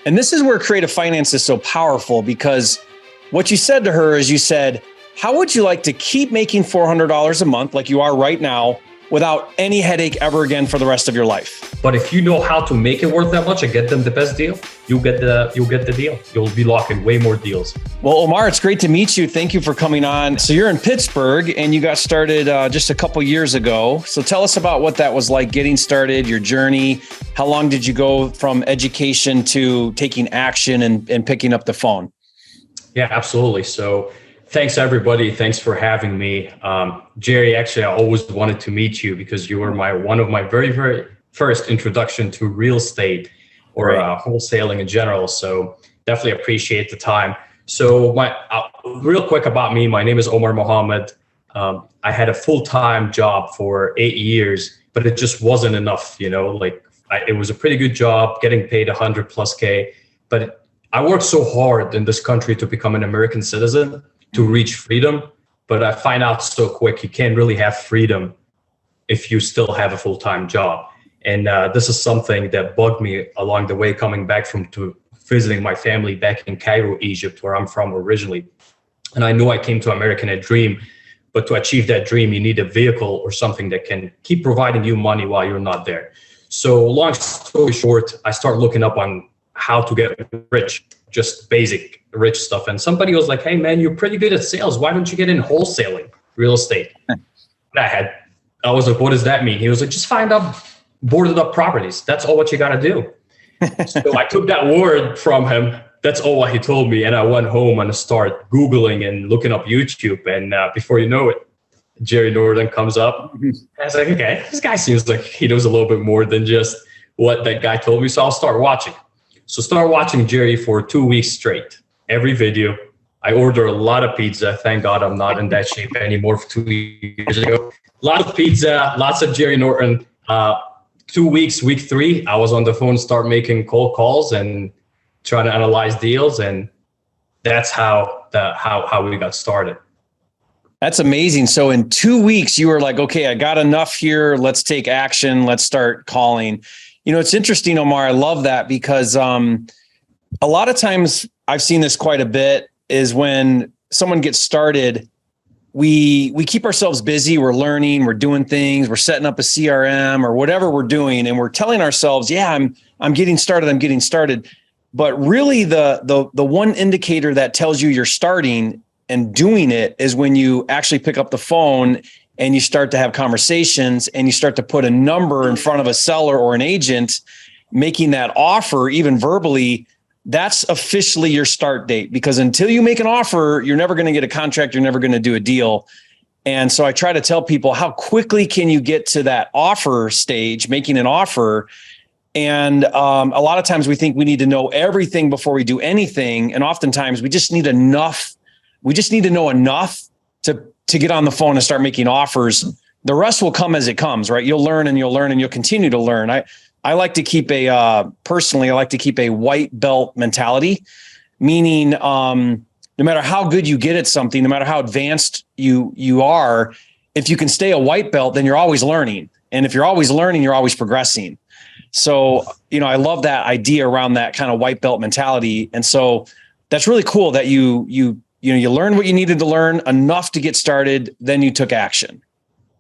And this is where creative finance is so powerful, because what you said to her is you said, how would you like to keep making $400 a month like you are right now without any headache ever again for the rest of your life? But if you know how to make it worth that much and get them the best deal, you'll get the deal. You'll be locking way more deals. Well, Omar, it's great to meet you. Thank you for coming on. So you're in Pittsburgh and you got started just a couple years ago. So tell us about what that was like getting started, your journey. How long did you go from education to taking action and picking up the phone? Yeah, absolutely. So thanks, everybody. Thanks for having me. Jerry, actually, I always wanted to meet you because you were one of my very, very first introduction to real estate or wholesaling in general. So definitely appreciate the time. So real quick about me, my name is Omar Mohammed. I had a full-time job for 8 years, but it just wasn't enough. It was a pretty good job, getting paid 100 plus K, but I worked so hard in this country to become an American citizen, to reach freedom. But I find out so quick, you can't really have freedom if you still have a full-time job. And this is something that bugged me along the way, coming back to visiting my family back in Cairo, Egypt, where I'm from originally. And I knew I came to America in a dream, but to achieve that dream, you need a vehicle or something that can keep providing you money while you're not there. So long story short, I started looking up on how to get rich, just basic rich stuff. And somebody was like, hey man, you're pretty good at sales. Why don't you get in wholesaling real estate? I was like, what does that mean? He was like, just find out boarded up properties. That's all what you got to do. So I took that word from him. That's all what he told me. And I went home and started Googling and looking up YouTube. And before you know it, Jerry Norton comes up. I was like, okay, this guy seems like he knows a little bit more than just what that guy told me. So I'll start watching. So start watching Jerry for 2 weeks straight. Every video. I order a lot of pizza. Thank God I'm not in that shape anymore for 2 years ago. A lot of pizza, lots of Jerry Norton. 2 weeks, week 3, I was on the phone, start making cold calls and trying to analyze deals. And that's how we got started. That's amazing. So in 2 weeks, you were like, okay, I got enough here. Let's take action. Let's start calling. It's interesting, Omar. I love that because a lot of times I've seen this quite a bit is when someone gets started, we keep ourselves busy. We're learning, we're doing things, we're setting up a CRM or whatever we're doing. And we're telling ourselves, yeah, I'm getting started. But really the one indicator that tells you you're starting and doing it is when you actually pick up the phone and you start to have conversations and you start to put a number in front of a seller or an agent, making that offer, even verbally. That's officially your start date, because until you make an offer, you're never going to get a contract. You're never going to do a deal. And so I try to tell people, how quickly can you get to that offer stage, making an offer? And a lot of times we think we need to know everything before we do anything. And oftentimes we just need enough. We just need to know enough to get on the phone and start making offers. The rest will come as it comes, right? You'll learn and you'll continue to learn. I like to keep personally, I like to keep a white belt mentality, meaning no matter how good you get at something, no matter how advanced you are, if you can stay a white belt, then you're always learning. And if you're always learning, you're always progressing. So, I love that idea around that kind of white belt mentality. And so that's really cool that you learned what you needed to learn enough to get started, then you took action.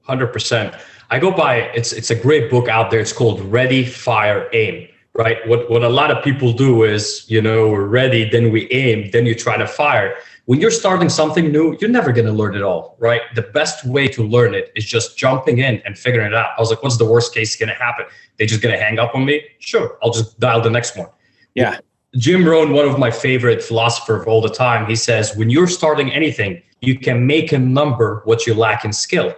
100%. I go by, it's a great book out there. It's called Ready, Fire, Aim, right? What a lot of people do is, we're ready, then we aim, then you try to fire. When you're starting something new, you're never going to learn it all, right? The best way to learn it is just jumping in and figuring it out. I was like, what's the worst case going to happen? They just going to hang up on me? Sure, I'll just dial the next one. Yeah. Jim Rohn, one of my favorite philosophers of all the time, he says, when you're starting anything, you can make a number what you lack in skill.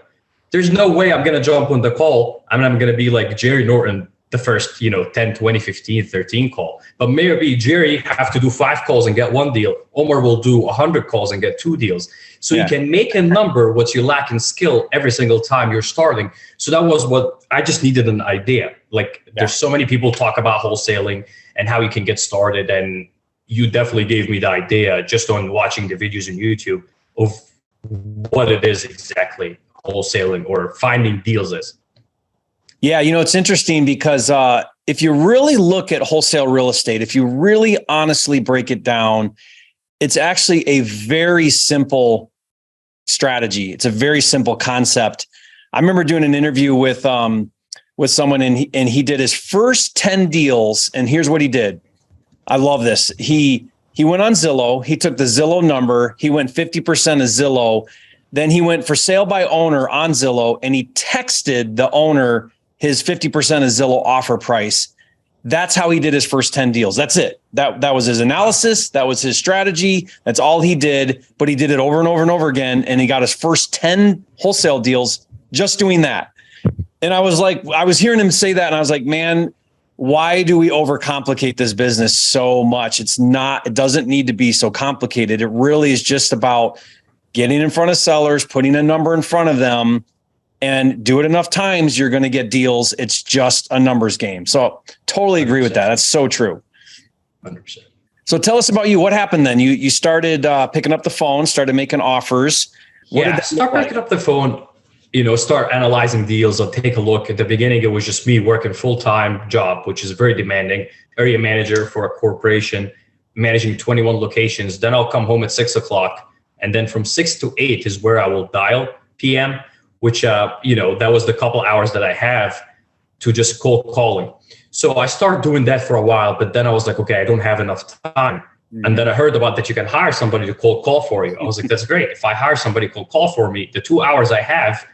There's no way I'm going to jump on the call. I'm going to be like Jerry Norton, the first, 10, 20, 15, 13 call. But maybe Jerry have to do 5 calls and get 1 deal. Omar will do 100 calls and get 2 deals. So you can make a number what you lack in skill every single time you're starting. So that was what I just needed, an idea. There's so many people talk about wholesaling and how you can get started. And you definitely gave me the idea just on watching the videos on YouTube of what it is exactly wholesaling or finding deals is. Yeah, it's interesting because if you really look at wholesale real estate, if you really honestly break it down, it's actually a very simple strategy. It's a very simple concept. I remember doing an interview with someone, and he did his first 10 deals. And here's what he did. I love this. He went on Zillow. He took the Zillow number. He went 50% of Zillow. Then he went for sale by owner on Zillow, and he texted the owner his 50% of Zillow offer price. That's how he did his first 10 deals. That's it. That was his analysis. That was his strategy. That's all he did, but he did it over and over and over again. And he got his first 10 wholesale deals just doing that. And I was hearing him say that, and I was like, man, why do we overcomplicate this business so much? It doesn't need to be so complicated. It really is just about getting in front of sellers, putting a number in front of them, and do it enough times, you're going to get deals. It's just a numbers game. So totally agree 100%. With that. That's so true. 100%. So tell us about you. What happened then? You started picking up the phone, started making offers. Start picking up the phone, start analyzing deals. I'll take a look. At the beginning, it was just me working full-time job, which is very demanding. Area manager for a corporation, managing 21 locations. Then I'll come home at 6 o'clock. And then from 6 to 8 is where I will dial PM, which, that was the couple hours that I have to just cold calling. So I started doing that for a while, but then I was like, okay, I don't have enough time. Mm-hmm. And then I heard about that you can hire somebody to cold call for you. I was like, that's great. If I hire somebody to cold call for me, the 2 hours I have,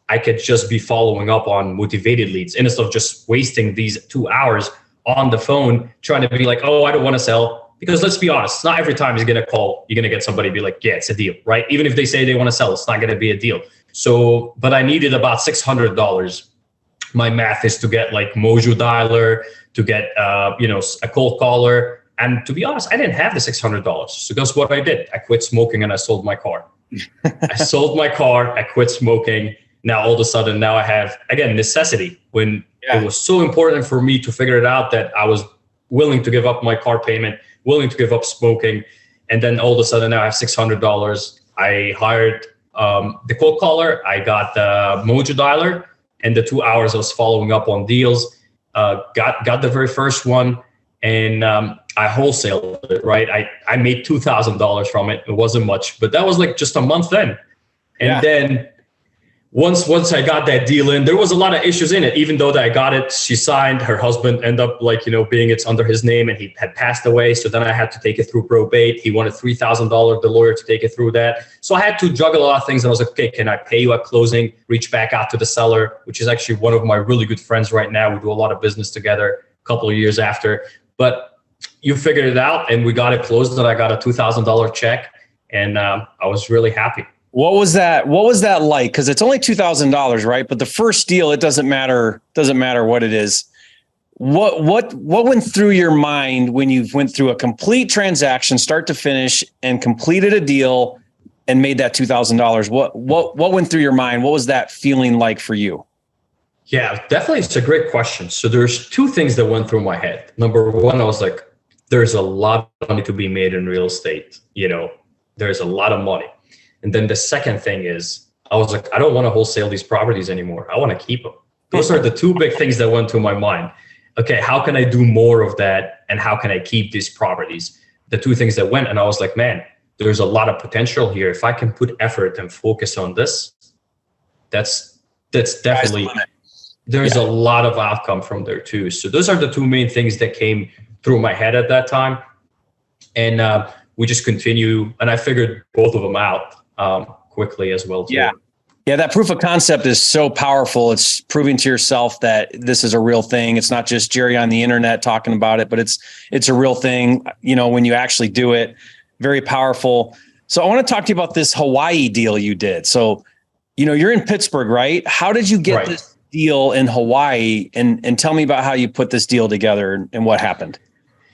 I could just be following up on motivated leads instead of just wasting these 2 hours on the phone trying to be like, oh, I don't want to sell. Because let's be honest, not every time you're going to call, you're going to get somebody be like, yeah, it's a deal, right? Even if they say they want to sell, it's not going to be a deal. So, but I needed about $600. My math is to get like Mojo dialer, to get, a cold caller. And to be honest, I didn't have the $600. So guess what I did? I quit smoking and I sold my car. I sold my car. I quit smoking. Now, all of a sudden, now I have, again, necessity. When it was so important for me to figure it out that I was willing to give up my car payment, willing to give up smoking. And then all of a sudden now I have $600. I hired the cold caller. I got the Mojo dialer, and the 2 hours I was following up on deals. Got the very first one, and I wholesaled it, right? I made $2,000 from it. It wasn't much, but that was like just a month then. And then once I got that deal in, there was a lot of issues in it. Even though that I got it, she signed, her husband ended up being it's under his name, and he had passed away. So then I had to take it through probate. He wanted $3,000, the lawyer, to take it through that. So I had to juggle a lot of things. And I was like, okay, can I pay you at closing? Reach back out to the seller, which is actually one of my really good friends right now. We do a lot of business together a couple of years after. But you figured it out, and we got it closed, and I got a $2,000 check, and I was really happy. What was that like? Because it's only $2,000, right? But the first deal, it doesn't matter what it is. What went through your mind when you went through a complete transaction, start to finish, and completed a deal and made that $2,000? What went through your mind? What was that feeling like for you? Yeah, definitely. It's a great question. So there's two things that went through my head. Number one, I was like, there's a lot of money to be made in real estate. There's a lot of money. And then the second thing is, I was like, I don't want to wholesale these properties anymore. I want to keep them. Those are the two big things that went through my mind. Okay, how can I do more of that? And how can I keep these properties? The two things that went, and I was like, man, there's a lot of potential here. If I can put effort and focus on this, that's definitely, there's a lot of outcome from there too. So those are the two main things that came through my head at that time. And we just continue, and I figured both of them out quickly as well too. Yeah, that proof of concept is so powerful. It's proving to yourself that this is a real thing. It's not just Jerry on the internet talking about it, but it's a real thing. When you actually do it, very powerful. So I want to talk to you about this Hawaii deal you did. So, you're in Pittsburgh, right? How did you get this deal in Hawaii? And tell me about how you put this deal together and what happened.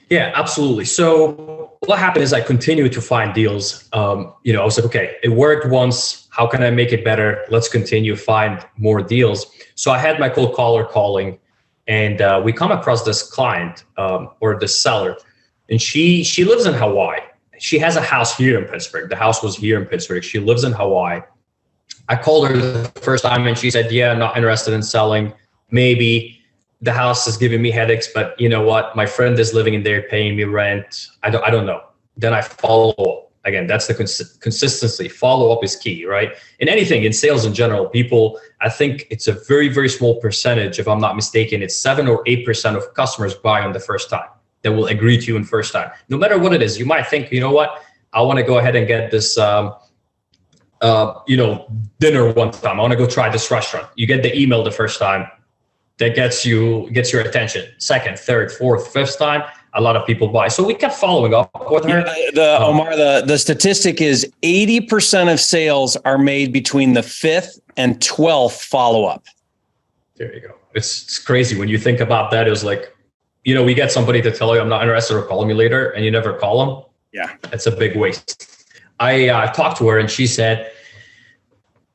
Yeah, absolutely. So what happened is I continued to find deals. I was like, okay, it worked once. How can I make it better? Let's continue find more deals. So I had my cold caller calling, and we come across this client or this seller, and she lives in Hawaii. She has a house here in Pittsburgh. The house was here in Pittsburgh. She lives in Hawaii. I called her the first time, and she said, yeah, I'm not interested in selling. Maybe. the house is giving me headaches, but you know what? My friend is living in there, paying me rent. I don't know. Then I follow up. Again, that's the consistency. Follow up is key, right? In anything, in sales in general, people, I think it's a very, very small percentage, if I'm not mistaken, it's 7 or 8% of customers buy on the first time. That will agree to you in first time. No matter what it is, you might think, you know what? I want to go ahead and get this, dinner one time. I want to go try this restaurant. You get the email the first time. That gets your attention. Second, third, fourth, fifth time, a lot of people buy. So we kept following up with her. Omar, the statistic is 80% of sales are made between the 5th and 12th follow-up. There you go. It's crazy when you think about that. It was like, we get somebody to tell you I'm not interested or call me later, and you never call them. Yeah, that's a big waste. I talked to her and she said,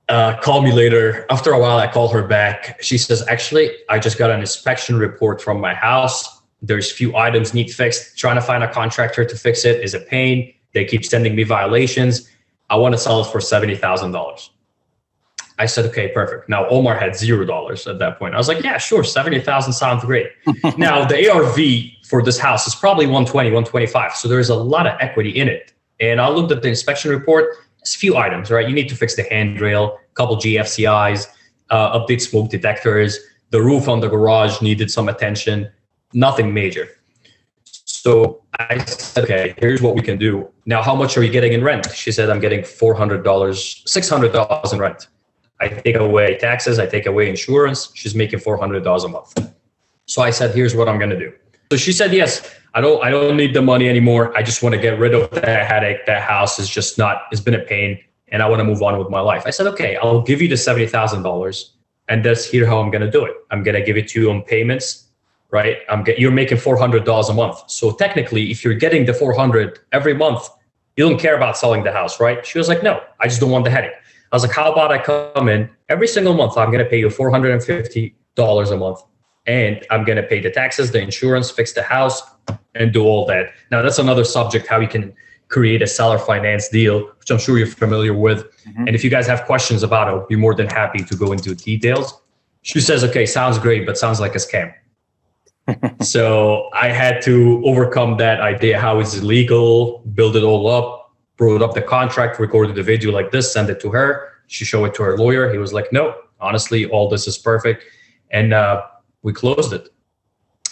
call me later. After a while, I call her back. She says, actually, I just got an inspection report from my house. There's few items need fixed. Trying to find a contractor to fix it is a pain. They keep sending me violations. I want to sell it for $70,000. I said, okay, perfect. Now, Omar had $0 at that point. I was like, yeah, sure. 70,000 sounds great. Now, the ARV for this house is probably 120, 125. So there's a lot of equity in it. And I looked at the inspection report. It's a few items, right? You need to fix the handrail, a couple GFCIs, update smoke detectors. The roof on the garage needed some attention. Nothing major. So I said, okay, here's what we can do. Now, how much are you getting in rent? She said, I'm getting $400, $600 in rent. I take away taxes, I take away insurance. She's making $400 a month. So I said, here's what I'm going to do. So she said, yes, I don't need the money anymore. I just want to get rid of that headache. That house is just it's been a pain and I want to move on with my life. I said, okay, I'll give you the $70,000 and that's here how I'm going to do it. I'm going to give it to you on payments, right? You're making $400 a month. So technically, if you're getting the $400 every month, you don't care about selling the house, right? She was like, no, I just don't want the headache. I was like, how about I come in every single month? I'm going to pay you $450 a month. And I'm going to pay the taxes, the insurance, fix the house, and do all that. Now, that's another subject, how you can create a seller finance deal, which I'm sure you're familiar with. Mm-hmm. And if you guys have questions about it, I'll be more than happy to go into details. She says, okay, sounds great, but sounds like a scam. So I had to overcome that idea. How is it legal? Build it all up, brought up the contract, recorded the video like this, send it to her. She showed it to her lawyer. He was like, no, honestly, all this is perfect. And we closed it.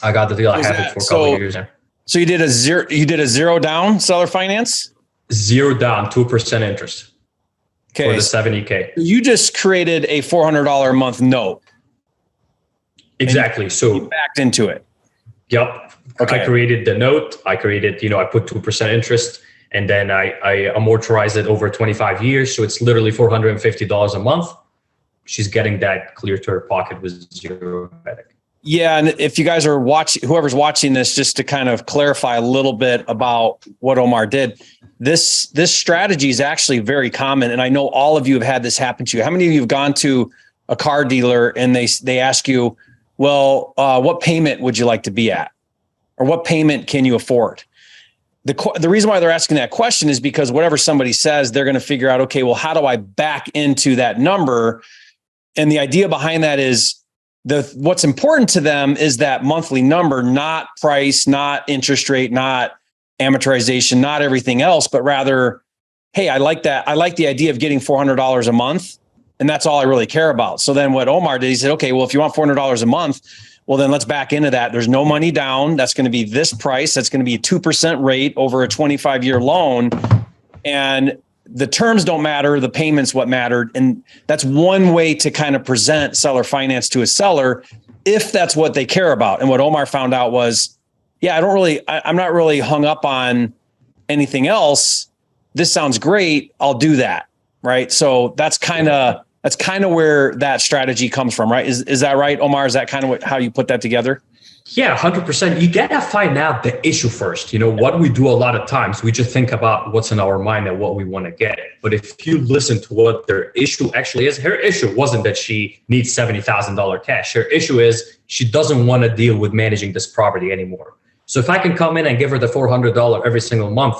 I got the deal. I had it for a couple of years now. So you did a zero down seller finance? 0 down, 2% interest. Okay. For the $70K. You just created a $400 a month note. Exactly. So you backed into it. Yep. Okay. I created the note. I created, I put 2% interest and then I amortized it over 25 years. So it's literally $450 a month. She's getting that clear to her pocket with zero headache. Yeah. And if you guys are watching, whoever's watching this, just to kind of clarify a little bit about what Omar did, this strategy is actually very common. And I know all of you have had this happen to you. How many of you have gone to a car dealer and they ask you, well, what payment would you like to be at? Or what payment can you afford? The reason why they're asking that question is because whatever somebody says, they're going to figure out, okay, well, how do I back into that number? And the idea behind that is what's important to them is that monthly number, not price, not interest rate, not amortization, not everything else, but rather, hey, I like that. I like the idea of getting $400 a month. And that's all I really care about. So then what Omar did, he said, okay, well, if you want $400 a month, well, then let's back into that. There's no money down. That's going to be this price. That's going to be a 2% rate over a 25-year loan. And the terms don't matter. The payments what mattered. And that's one way to kind of present seller finance to a seller if that's what they care about. And what Omar found out was, yeah, I'm not really hung up on anything else. This sounds great. I'll do that. Right. So that's kind of where that strategy comes from, right? Is that right, Omar? Is that kind of how you put that together? Yeah, 100%. You gotta find out the issue first. What we do a lot of times, we just think about what's in our mind and what we want to get. But if you listen to what their issue actually is, her issue wasn't that she needs $70,000 cash. Her issue is she doesn't want to deal with managing this property anymore. So if I can come in and give her the $400 every single month,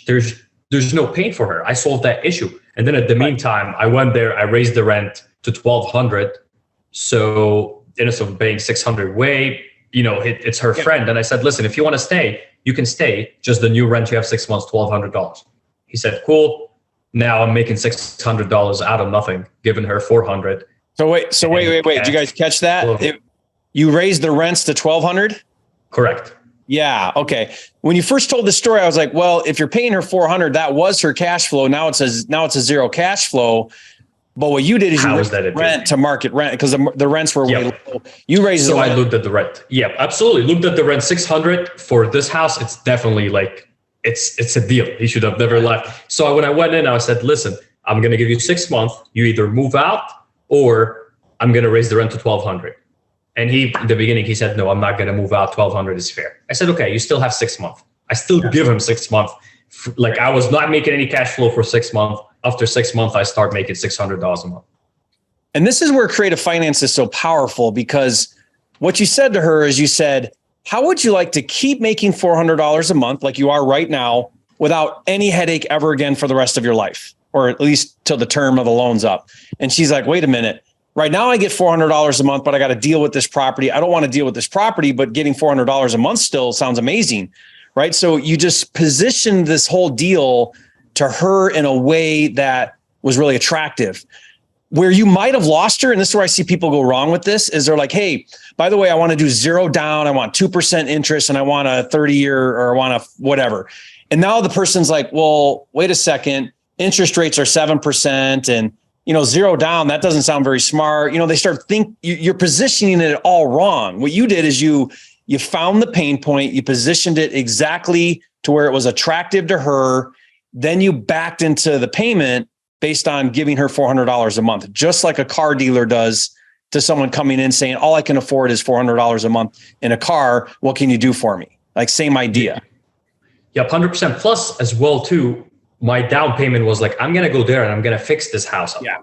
there's no pain for her. I solved that issue. And then at the meantime, I went there, I raised the rent to $1,200. So instead of paying 600 way, it's her friend. And I said, listen, if you want to stay, you can stay. Just the new rent, you have 6 months, $1,200. He said, cool. Now I'm making $600 out of nothing, giving her 400. So wait. Did you guys catch that? You raised the rents to 1,200? Correct. Yeah. Okay. When you first told the story, I was like, well, if you're paying her 400, that was her cash flow. Now it's a zero cash flow. But what you did is you raised the rent to market rent because the rents were way low. You raised so I looked at the rent. Yeah, absolutely. Looked at the rent, 600 for this house. It's definitely like, it's a deal. He should have never left. So when I went in, I said, listen, I'm going to give you 6 months. You either move out or I'm going to raise the rent to 1,200. And in the beginning, he said, no, I'm not going to move out. 1,200 is fair. I said, okay, you still have 6 months. I still give him 6 months. Like I was not making any cash flow for 6 months. After 6 months, I start making $600 a month. And this is where creative finance is so powerful, because what you said to her is you said, how would you like to keep making $400 a month like you are right now without any headache ever again for the rest of your life, or at least till the term of the loan's up? And she's like, wait a minute. Right now I get $400 a month, but I got to deal with this property. I don't want to deal with this property, but getting $400 a month still sounds amazing, right? So you just positioned this whole deal to her in a way that was really attractive. Where you might have lost her, and this is where I see people go wrong with this, is they're like, hey, by the way, I want to do 0 down, I want 2% interest, and I want a 30-year, or I want a whatever. And now the person's like, well, wait a second, interest rates are 7%, and 0 down, that doesn't sound very smart. They start you're positioning it all wrong. What you did is you found the pain point, you positioned it exactly to where it was attractive to her. Then you backed into the payment based on giving her $400 a month, just like a car dealer does to someone coming in saying, all I can afford is $400 a month in a car. What can you do for me? Like, same idea. Yep, 100%. Plus as well too, my down payment was like, I'm going to go there and I'm going to fix this house up. Yeah.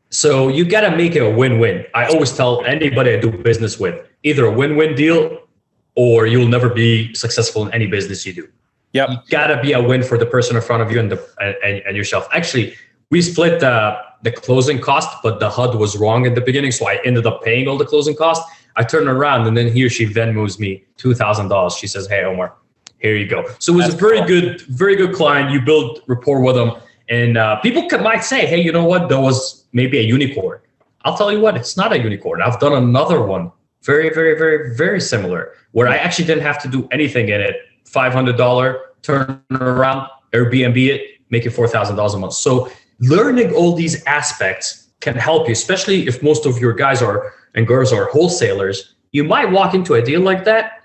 So you got to make it a win-win. I always tell anybody I do business with, either a win-win deal or you'll never be successful in any business you do. Yep. You got to be a win for the person in front of you and yourself. Actually, we split the closing cost, but the HUD was wrong at the beginning. So I ended up paying all the closing costs. I turned around and then he or she Venmos me $2,000. She says, hey, Omar, here you go. So it was a very good client. You build rapport with them. And people might say, hey, you know what? That was maybe a unicorn. I'll tell you what, it's not a unicorn. I've done another one very, very, very, very similar where I actually didn't have to do anything in it. $500, turn around, Airbnb it, make it $4,000 a month. So learning all these aspects can help you, especially if most of your guys and girls are wholesalers. You might walk into a deal like that.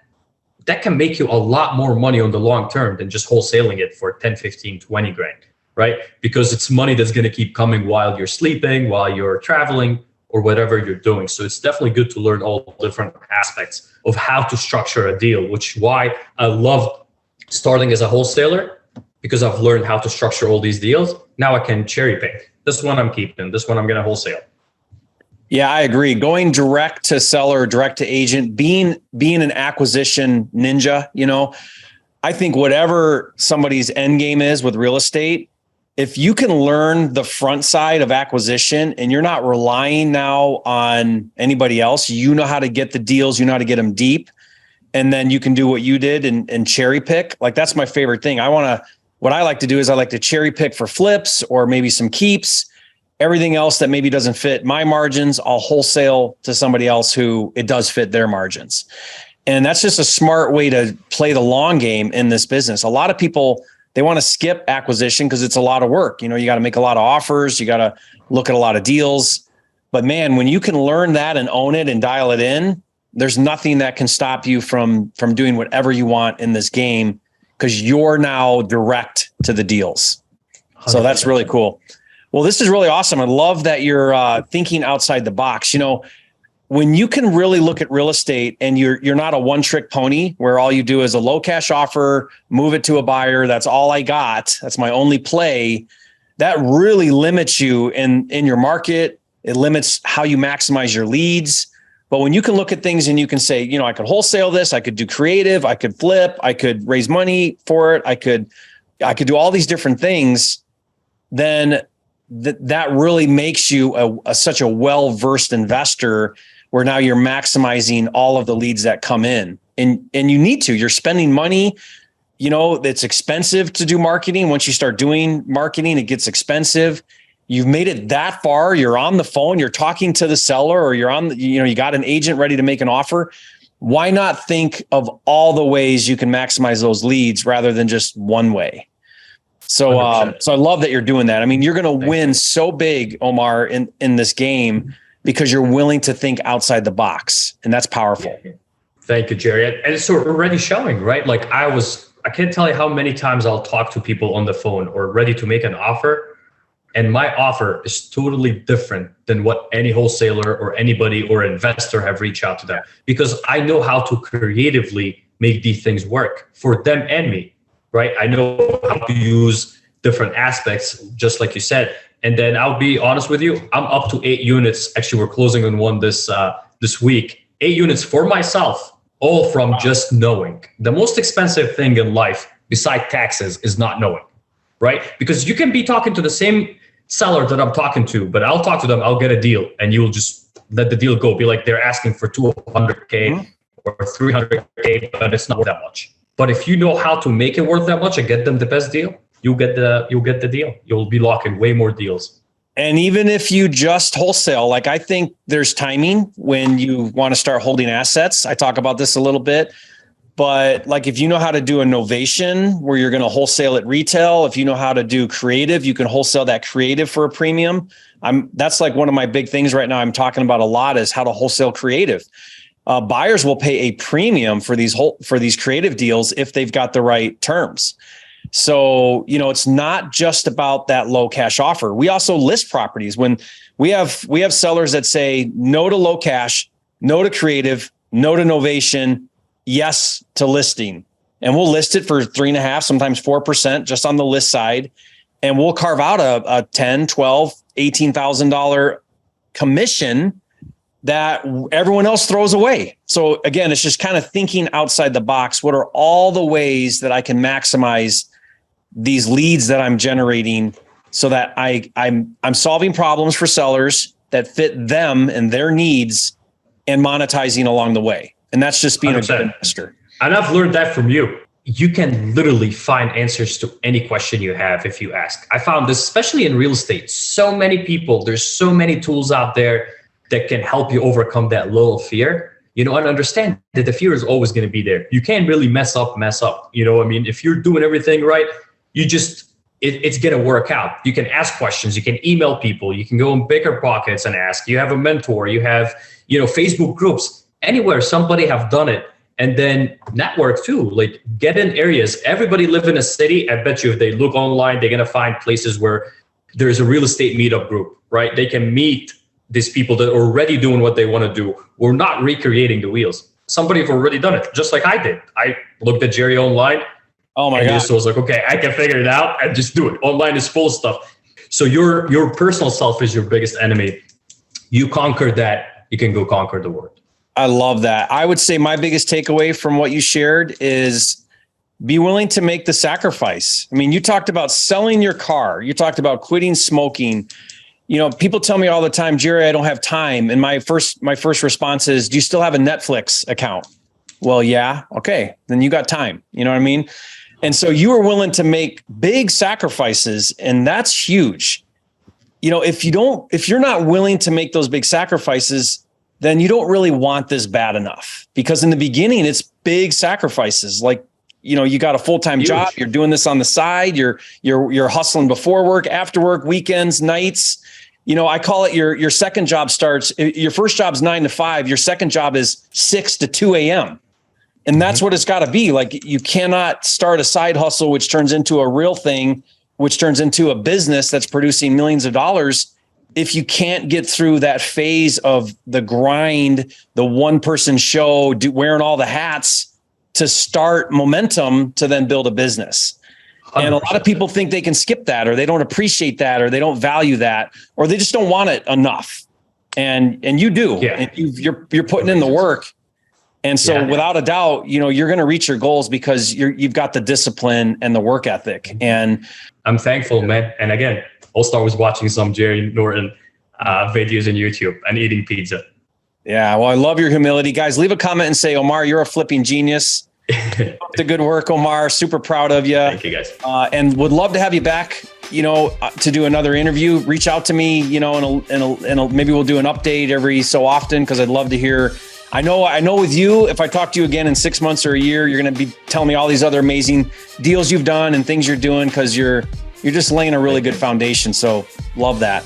That can make you a lot more money on the long term than just wholesaling it for 10, 15, 20 grand, right? Because it's money that's going to keep coming while you're sleeping, while you're traveling, or whatever you're doing. So it's definitely good to learn all different aspects of how to structure a deal, which is why I love starting as a wholesaler, because I've learned how to structure all these deals. Now I can cherry pick. This one I'm keeping, this one I'm going to wholesale. Yeah, I agree. Going direct to seller, direct to agent, being an acquisition ninja, I think whatever somebody's end game is with real estate, if you can learn the front side of acquisition and you're not relying now on anybody else, you know how to get the deals, you know how to get them deep. And then you can do what you did and cherry pick. Like, that's my favorite thing. What I like to do is I like to cherry pick for flips or maybe some keeps. Everything else that maybe doesn't fit my margins, I'll wholesale to somebody else who it does fit their margins. And that's just a smart way to play the long game in this business. A lot of people, they want to skip acquisition because it's a lot of work. You got to make a lot of offers. You got to look at a lot of deals. But man, when you can learn that and own it and dial it in, there's nothing that can stop you from doing whatever you want in this game, because you're now direct to the deals. 100%. So that's really cool. Well, this is really awesome. I love that you're thinking outside the box. When you can really look at real estate and you're not a one-trick pony where all you do is a low cash offer, move it to a buyer. That's all I got. That's my only play. That really limits you in your market. It limits how you maximize your leads. But when you can look at things and you can say, I could wholesale this, I could do creative, I could flip, I could raise money for it, I could do all these different things, then that really makes you such a well-versed investor, where now you're maximizing all of the leads that come in. And you need to, you're spending money, it's expensive to do marketing. Once you start doing marketing, it gets expensive. You've made it that far. You're on the phone, you're talking to the seller, or you're on, you got an agent ready to make an offer. Why not think of all the ways you can maximize those leads rather than just one way? So I love that you're doing that. I mean, you're going to win so big, Omar, in this game because you're willing to think outside the box. And that's powerful. Yeah. Thank you, Jerry. And it's already showing, right? Like I can't tell you how many times I'll talk to people on the phone or ready to make an offer. And my offer is totally different than what any wholesaler or anybody or investor have reached out to them, because I know how to creatively make these things work for them and me, right? I know how to use different aspects, just like you said. And then I'll be honest with you, I'm up to 8 units. Actually, we're closing on one this week. 8 units for myself, all from just knowing. The most expensive thing in life, besides taxes, is not knowing, right? Because you can be talking to the same seller that I'm talking to, but I'll talk to them, I'll get a deal, and you'll just let the deal go. Be like, they're asking for 200K or 300K, but it's not worth that much. But if you know how to make it worth that much and get them the best deal, you'll get the deal. You'll be locking way more deals. And even if you just wholesale, like I think there's timing when you want to start holding assets. I talk about this a little bit, but like if you know how to do a novation where you're going to wholesale at retail, if you know how to do creative, you can wholesale that creative for a premium. That's like one of my big things right now I'm talking about a lot is how to wholesale creative. Buyers will pay a premium for these creative deals if they've got the right terms. So, it's not just about that low cash offer. We also list properties when we have sellers that say no to low cash, no to creative, no to novation, yes to listing. And we'll list it for 3.5%, sometimes 4% just on the list side. And we'll carve out a $10, $12, $18,000 commission that everyone else throws away. So again, it's just kind of thinking outside the box. What are all the ways that I can maximize these leads that I'm generating so that I'm solving problems for sellers that fit them and their needs and monetizing along the way. And that's just being 100%. A good investor. And I've learned that from you. You can literally find answers to any question you have if you ask. I found this, especially in real estate, so many people, there's so many tools out there that can help you overcome that little fear, and understand that the fear is always going to be there. You can't really mess up. If you're doing everything right, it's going to work out. You can ask questions, you can email people, you can go in bigger pockets and ask. You have a mentor, you have, Facebook groups, anywhere somebody have done it. And then network too, like get in areas. Everybody live in a city. I bet you if they look online, they're going to find places where there's a real estate meetup group, right? They can meet these people that are already doing what they want to do. We're not recreating the wheels. Somebody have already done it, just like I did. I looked at Jerry online. Oh my God. Just was like, okay, I can figure it out and just do it. Online is full of stuff. So your personal self is your biggest enemy. You conquer that, you can go conquer the world. I love that. I would say my biggest takeaway from what you shared is be willing to make the sacrifice. I mean, you talked about selling your car. You talked about quitting smoking. People tell me all the time, Jerry, I don't have time. And my first response is, do you still have a Netflix account? Well, yeah. Okay. Then you got time. You know what I mean? And so you were willing to make big sacrifices, and that's huge. If you're not willing to make those big sacrifices, then you don't really want this bad enough, because in the beginning, it's big sacrifices. Like, you got a full-time job, you're doing this on the side, you're hustling before work, after work, weekends, nights. I call it your second job starts. Your first job's 9 to 5. Your second job is 6 to 2 a.m. And that's what it's got to be. Like, you cannot start a side hustle, which turns into a real thing, which turns into a business that's producing millions of dollars, if you can't get through that phase of the grind, the one-person show, wearing all the hats to start momentum to then build a business. 100%. And a lot of people think they can skip that, or they don't appreciate that, or they don't value that, or they just don't want it enough. And you do. Yeah. And you're putting in the work. And so without a doubt, you're going to reach your goals because you've got the discipline and the work ethic. And I'm thankful, man. And again, I'll start with watching some Jerry Norton videos on YouTube and eating pizza. Yeah. Well, I love your humility. Guys, leave a comment and say, Omar, you're a flipping genius. The good work, Omar. Super proud of you. Thank you, guys. And would love to have you back, to do another interview. Reach out to me, and maybe we'll do an update every so often, because I'd love to hear. I know with you, if I talk to you again in 6 months or a year, you're going to be telling me all these other amazing deals you've done and things you're doing, because you're just laying a really good foundation. So love that.